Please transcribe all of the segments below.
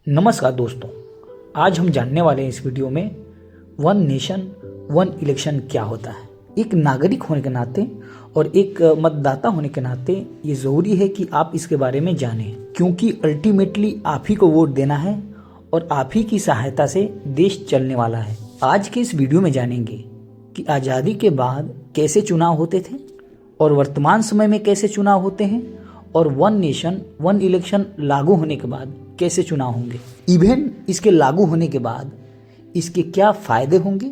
नमस्कार दोस्तों, आज हम जानने वाले हैं इस वीडियो में वन नेशन वन इलेक्शन क्या होता है। एक नागरिक होने के नाते और एक मतदाता होने के नाते ये ज़रूरी है कि आप इसके बारे में जानें, क्योंकि अल्टीमेटली आप ही को वोट देना है और आप ही की सहायता से देश चलने वाला है। आज के इस वीडियो में जानेंगे कि आज़ादी के बाद कैसे चुनाव होते थे और वर्तमान समय में कैसे चुनाव होते हैं, और वन नेशन वन इलेक्शन लागू होने के बाद कैसे चुनाव होंगे। इवन इसके लागू होने के बाद इसके क्या फ़ायदे होंगे,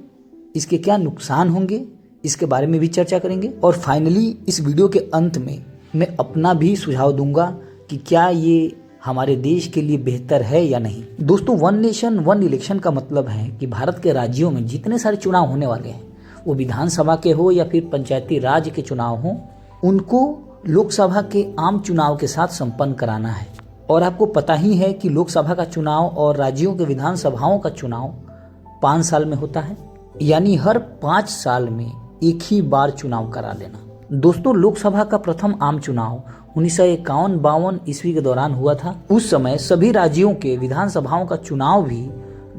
इसके क्या नुकसान होंगे, इसके बारे में भी चर्चा करेंगे। और फाइनली इस वीडियो के अंत में मैं अपना भी सुझाव दूंगा कि क्या ये हमारे देश के लिए बेहतर है या नहीं। दोस्तों, वन नेशन वन इलेक्शन का मतलब है कि भारत के राज्यों में जितने सारे चुनाव होने वाले हैं, वो विधानसभा के हो या फिर पंचायती राज के चुनाव हो, उनको लोकसभा के आम चुनाव के साथ संपन्न कराना है। और आपको पता ही है कि लोकसभा का चुनाव और राज्यों के विधानसभाओं का चुनाव 5 साल में होता है, यानी हर 5 साल में एक ही बार चुनाव करा लेना। दोस्तों, लोकसभा का प्रथम आम चुनाव 1951-52 ईस्वी के दौरान हुआ था। उस समय सभी राज्यों के विधानसभाओं का चुनाव भी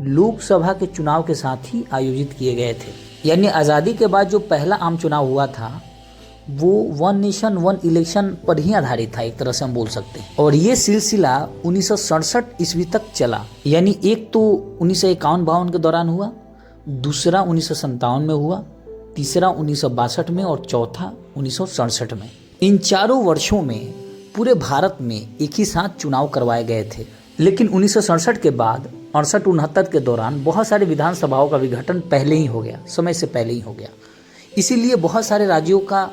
लोकसभा के चुनाव के साथ ही आयोजित किए गए थे। यानी आज़ादी के बाद जो पहला आम चुनाव हुआ था वो वन नेशन वन इलेक्शन पर ही आधारित था, एक तरह से हम बोल सकते हैं। और ये सिलसिला 1967 ईस्वी तक चला, यानी एक तो 1951-52 के दौरान हुआ, दूसरा 1957 में हुआ, तीसरा 1962 में और चौथा 1967 में। इन चारों वर्षों में पूरे भारत में एक ही साथ चुनाव करवाए गए थे। लेकिन 1967 के बाद 68-69 के दौरान बहुत सारे विधानसभाओं का विघटन पहले ही हो गया, समय से पहले ही हो गया। इसीलिए बहुत सारे राज्यों का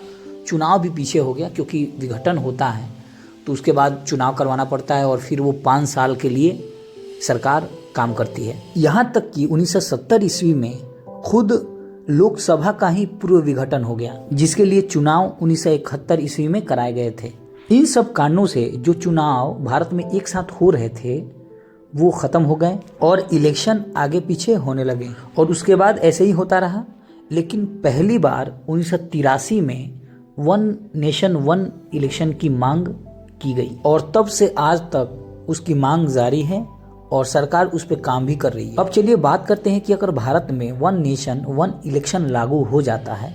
चुनाव भी पीछे हो गया, क्योंकि विघटन होता है तो उसके बाद चुनाव करवाना पड़ता है और फिर वो 5 साल के लिए सरकार काम करती है। यहाँ तक कि 1970 ईस्वी में खुद लोकसभा का ही पूर्व विघटन हो गया, जिसके लिए चुनाव 1971 ईस्वी में कराए गए थे। इन सब कारणों से जो चुनाव भारत में एक साथ हो रहे थे वो खत्म हो गए और इलेक्शन आगे पीछे होने लगे, और उसके बाद ऐसे ही होता रहा। लेकिन पहली बार 1983 में वन नेशन वन इलेक्शन की मांग की गई, और तब से आज तक उसकी मांग जारी है और सरकार उस पर काम भी कर रही है। अब चलिए बात करते हैं कि अगर भारत में वन नेशन वन इलेक्शन लागू हो जाता है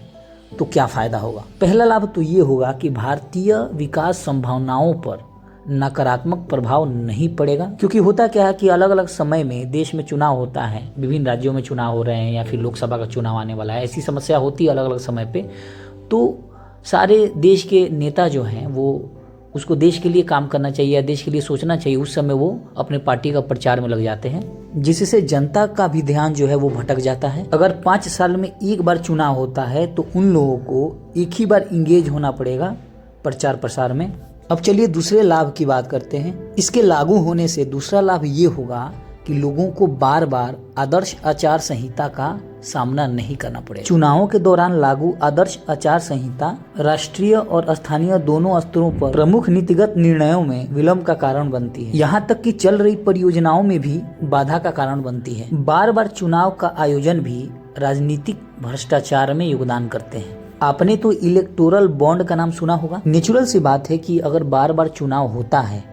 तो क्या फायदा होगा। पहला लाभ तो ये होगा कि भारतीय विकास संभावनाओं पर नकारात्मक प्रभाव नहीं पड़ेगा, क्योंकि होता क्या है कि अलग अलग समय में देश में चुनाव होता है, विभिन्न राज्यों में चुनाव हो रहे हैं या फिर लोकसभा का चुनाव आने वाला है, ऐसी समस्या होती है अलग अलग समय पे। तो सारे देश के नेता जो हैं वो उसको देश के लिए काम करना चाहिए या देश के लिए सोचना चाहिए, उस समय वो अपने पार्टी का प्रचार में लग जाते हैं, जिससे जनता का भी ध्यान जो है वो भटक जाता है। अगर 5 साल में एक बार चुनाव होता है तो उन लोगों को एक ही बार इंगेज होना पड़ेगा प्रचार प्रसार में। अब चलिए दूसरे लाभ की बात करते हैं। इसके लागू होने से दूसरा लाभ ये होगा कि लोगों को बार बार आदर्श आचार संहिता का सामना नहीं करना पड़ेगा। चुनावों के दौरान लागू आदर्श आचार संहिता राष्ट्रीय और स्थानीय दोनों स्तरों पर प्रमुख नीतिगत निर्णयों में विलंब का कारण बनती है। यहाँ तक कि चल रही परियोजनाओं में भी बाधा का कारण बनती है। बार बार चुनाव का आयोजन भी राजनीतिक भ्रष्टाचार में योगदान करते हैं। आपने तो इलेक्टोरल बॉन्ड का नाम सुना होगा। नेचुरल सी बात है कि अगर बार बार चुनाव होता है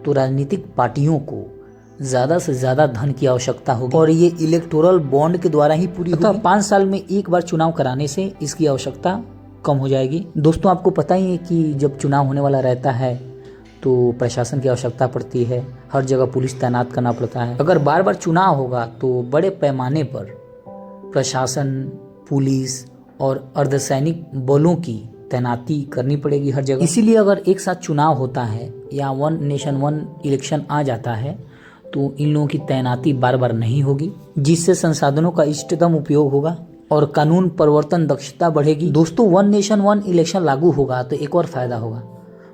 तो राजनीतिक पार्टियों को ज्यादा से ज्यादा धन की आवश्यकता होगी, और ये इलेक्टोरल बॉन्ड के द्वारा ही पूरी होगी। 5 साल में एक बार चुनाव कराने से इसकी आवश्यकता कम हो जाएगी। दोस्तों, आपको पता ही है कि जब चुनाव होने वाला रहता है तो प्रशासन की आवश्यकता पड़ती है, हर जगह पुलिस तैनात करना पड़ता है। अगर बार बार चुनाव होगा तो बड़े पैमाने पर प्रशासन, पुलिस और अर्धसैनिक बलों की तैनाती करनी पड़ेगी हर जगह। इसीलिए अगर एक साथ चुनाव होता है या वन नेशन वन इलेक्शन आ जाता है तो इन लोगों की तैनाती बार बार नहीं होगी, जिससे संसाधनों का इष्टतम उपयोग होगा और कानून प्रवर्तन दक्षता बढ़ेगी। दोस्तों, वन नेशन वन इलेक्शन लागू होगा तो एक और फायदा होगा।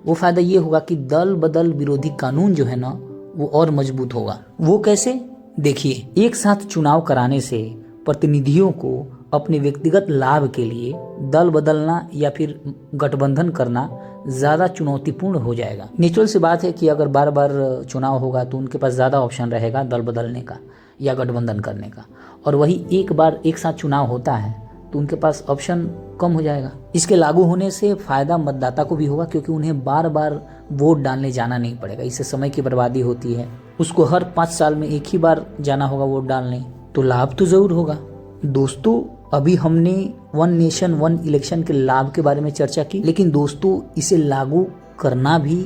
वो फायदा ये होगा कि दल बदल विरोधी कानून जो है ना वो और मजबूत होगा। वो कैसे, देखिए, एक साथ चुनाव कराने से प्रतिनिधियों को अपने व्यक्तिगत लाभ के लिए दल बदलना या फिर गठबंधन करना ज़्यादा चुनौतीपूर्ण हो जाएगा। नेचुरल सी बात है कि अगर बार बार चुनाव होगा तो उनके पास ज़्यादा ऑप्शन रहेगा दल बदलने का या गठबंधन करने का, और वही एक बार एक साथ चुनाव होता है तो उनके पास ऑप्शन कम हो जाएगा। इसके लागू होने से फ़ायदा मतदाता को भी होगा, क्योंकि उन्हें बार बार वोट डालने जाना नहीं पड़ेगा। इससे समय की बर्बादी होती है उसको हर 5 साल में एक ही बार जाना होगा वोट डालने, तो लाभ तो ज़रूर होगा। दोस्तों, अभी हमने वन नेशन वन इलेक्शन के लाभ के बारे में चर्चा की, लेकिन दोस्तों इसे लागू करना भी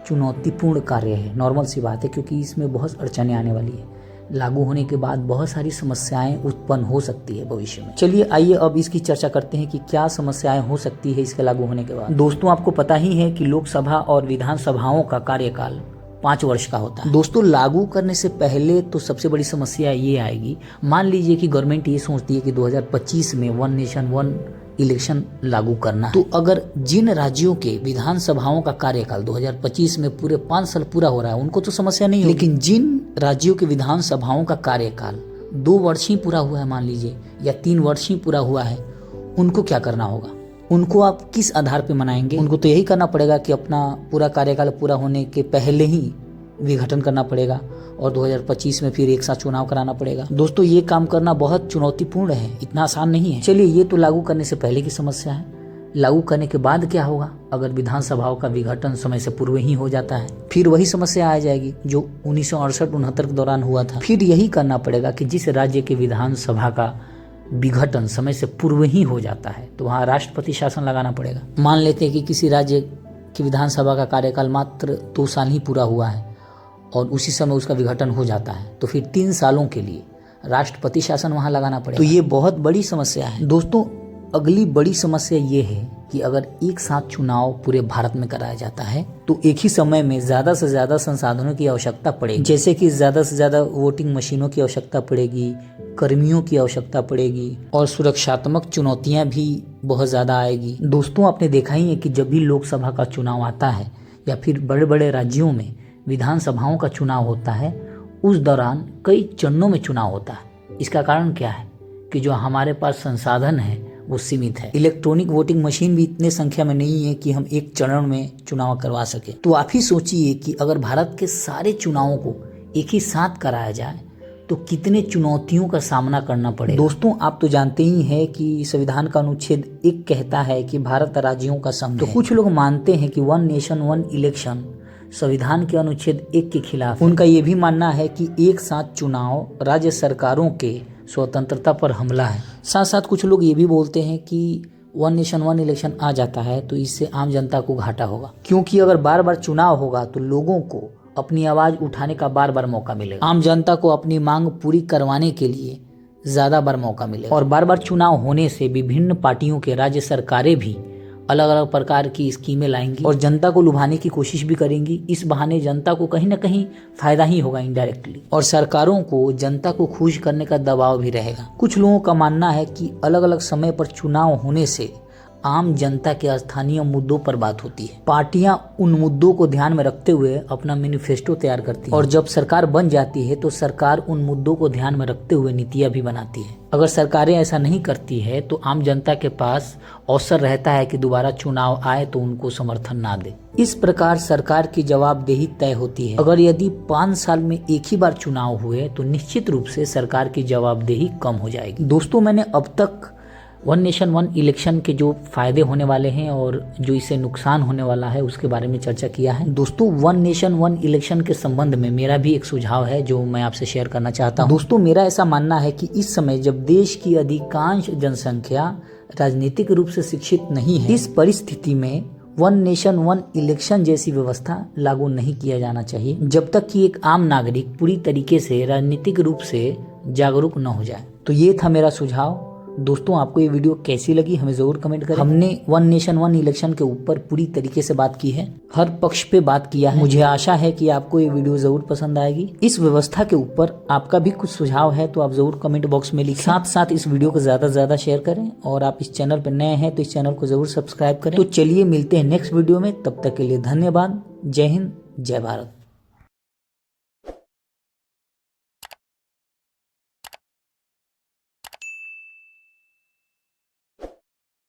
चुनौतीपूर्ण कार्य है। नॉर्मल सी बात है, क्योंकि इसमें बहुत अड़चनें आने वाली है। लागू होने के बाद बहुत सारी समस्याएं उत्पन्न हो सकती है भविष्य में। चलिए आइए अब इसकी चर्चा करते हैं कि क्या समस्याएं हो सकती है इसके लागू होने के बाद। दोस्तों, आपको पता ही है कि लोकसभा और विधानसभाओं का कार्यकाल 5 वर्ष का होता है। दोस्तों, लागू करने से पहले तो सबसे बड़ी समस्या ये आएगी, मान लीजिए कि गवर्नमेंट ये सोचती है कि 2025 में वन नेशन वन इलेक्शन लागू करना है, तो अगर जिन राज्यों के विधानसभाओं का कार्यकाल 2025 में पूरे 5 साल पूरा हो रहा है उनको तो समस्या नहीं होगी, लेकिन जिन राज्यों के विधानसभाओं का कार्यकाल 2 वर्ष ही पूरा हुआ है मान लीजिए, या 3 वर्ष ही पूरा हुआ है, उनको क्या करना होगा? उनको आप किस आधार पे मनाएंगे? उनको तो यही करना पड़ेगा कि अपना पूरा कार्यकाल पूरा होने के पहले ही विघटन करना पड़ेगा और 2025 में फिर एक साथ चुनाव कराना पड़ेगा। दोस्तों, ये काम करना बहुत चुनौतीपूर्ण है, इतना आसान नहीं है। चलिए, ये तो लागू करने से पहले की समस्या है। लागू करने के बाद क्या होगा? अगर विधानसभाओं का विघटन समय से पूर्व ही हो जाता है, फिर वही समस्या आ जाएगी जो 1968-69 के दौरान हुआ था। फिर यही करना पड़ेगा कि जिस राज्य के विधानसभा का विघटन समय से पूर्व ही हो जाता है तो वहाँ राष्ट्रपति शासन लगाना पड़ेगा। मान लेते हैं कि किसी राज्य की विधानसभा का कार्यकाल मात्र 2 साल ही पूरा हुआ है और उसी समय उसका विघटन हो जाता है, तो फिर 3 सालों के लिए राष्ट्रपति शासन वहां लगाना पड़ेगा। तो ये बहुत बड़ी समस्या है। दोस्तों, अगली बड़ी समस्या ये है कि अगर एक साथ चुनाव पूरे भारत में कराया जाता है तो एक ही समय में ज्यादा से ज्यादा संसाधनों की आवश्यकता पड़ेगी, जैसे कि ज्यादा से ज्यादा वोटिंग मशीनों की आवश्यकता पड़ेगी, कर्मियों की आवश्यकता पड़ेगी और सुरक्षात्मक चुनौतियां भी बहुत ज्यादा आएगी। दोस्तों, आपने देखा ही है कि जब भी लोकसभा का चुनाव आता है या फिर बड़े बड़े राज्यों में विधानसभाओं का चुनाव होता है, उस दौरान कई चरणों में चुनाव होता है। इसका कारण क्या है कि जो हमारे पास संसाधन है वो सीमित है। इलेक्ट्रॉनिक वोटिंग मशीन भी इतने संख्या में नहीं है कि हम एक चरण में चुनाव करवा सके। तो आप ही सोचिए कि अगर भारत के सारे चुनावों को एक ही साथ कराया जाए तो कितने चुनौतियों का सामना करना पड़ेगा। दोस्तों, आप तो जानते ही हैं कि संविधान का अनुच्छेद 1 कहता है कि भारत राज्यों का संघ है। तो कुछ लोग मानते हैं कि वन नेशन वन इलेक्शन संविधान के अनुच्छेद 1 के खिलाफ। उनका ये भी मानना है कि एक साथ चुनाव राज्य सरकारों के स्वतंत्रता पर हमला है। साथ साथ कुछ लोग ये भी बोलते हैं कि वन नेशन वन इलेक्शन आ जाता है तो इससे आम जनता को घाटा होगा, क्योंकि अगर बार बार चुनाव होगा तो लोगों को अपनी आवाज उठाने का बार बार मौका मिलेगा। आम जनता को अपनी मांग पूरी करवाने के लिए ज्यादा बार मौका मिलेगा। और बार बार चुनाव होने से विभिन्न पार्टियों के राज्य सरकारें भी अलग अलग प्रकार की स्कीमें लाएंगी और जनता को लुभाने की कोशिश भी करेंगी। इस बहाने जनता को कहीं ना कहीं फायदा ही होगा इनडायरेक्टली, और सरकारों को जनता को खुश करने का दबाव भी रहेगा। कुछ लोगों का मानना है कि अलग अलग समय पर चुनाव होने से आम जनता के स्थानीय मुद्दों पर बात होती है। पार्टियां उन मुद्दों को ध्यान में रखते हुए अपना मैनिफेस्टो तैयार करती है और जब सरकार बन जाती है तो सरकार उन मुद्दों को ध्यान में रखते हुए नीतियां भी बनाती है। अगर सरकारें ऐसा नहीं करती है तो आम जनता के पास अवसर रहता है कि दोबारा चुनाव आए तो उनको समर्थन ना दे। इस प्रकार सरकार की जवाबदेही तय होती है। अगर यदि 5 साल में एक ही बार चुनाव हुए तो निश्चित रूप से सरकार की जवाबदेही कम हो जाएगी। दोस्तों, मैंने अब तक वन नेशन वन इलेक्शन के जो फायदे होने वाले हैं और जो इससे नुकसान होने वाला है उसके बारे में चर्चा किया है। दोस्तों, वन नेशन वन इलेक्शन के संबंध में मेरा भी एक सुझाव है जो मैं आपसे शेयर करना चाहता हूं। दोस्तों, मेरा ऐसा मानना है कि इस समय जब देश की अधिकांश जनसंख्या राजनीतिक रूप से शिक्षित नहीं है, इस परिस्थिति में वन नेशन वन इलेक्शन जैसी व्यवस्था लागू नहीं किया जाना चाहिए जब तक कि एक आम नागरिक पूरी तरीके से राजनीतिक रूप से जागरूक न हो जाए। तो ये था मेरा सुझाव। दोस्तों, आपको ये वीडियो कैसी लगी हमें जरूर कमेंट करें। हमने वन नेशन वन इलेक्शन के ऊपर पूरी तरीके से बात की है, हर पक्ष पे बात किया है। मुझे आशा है कि आपको ये वीडियो जरूर पसंद आएगी। इस व्यवस्था के ऊपर आपका भी कुछ सुझाव है तो आप जरूर कमेंट बॉक्स में लिखें। साथ साथ इस वीडियो को ज्यादा से ज्यादा शेयर करें और आप इस चैनल पर नए हैं तो इस चैनल को जरूर सब्सक्राइब करें। तो चलिए मिलते हैं नेक्स्ट वीडियो में, तब तक के लिए धन्यवाद। जय हिंद, जय भारत।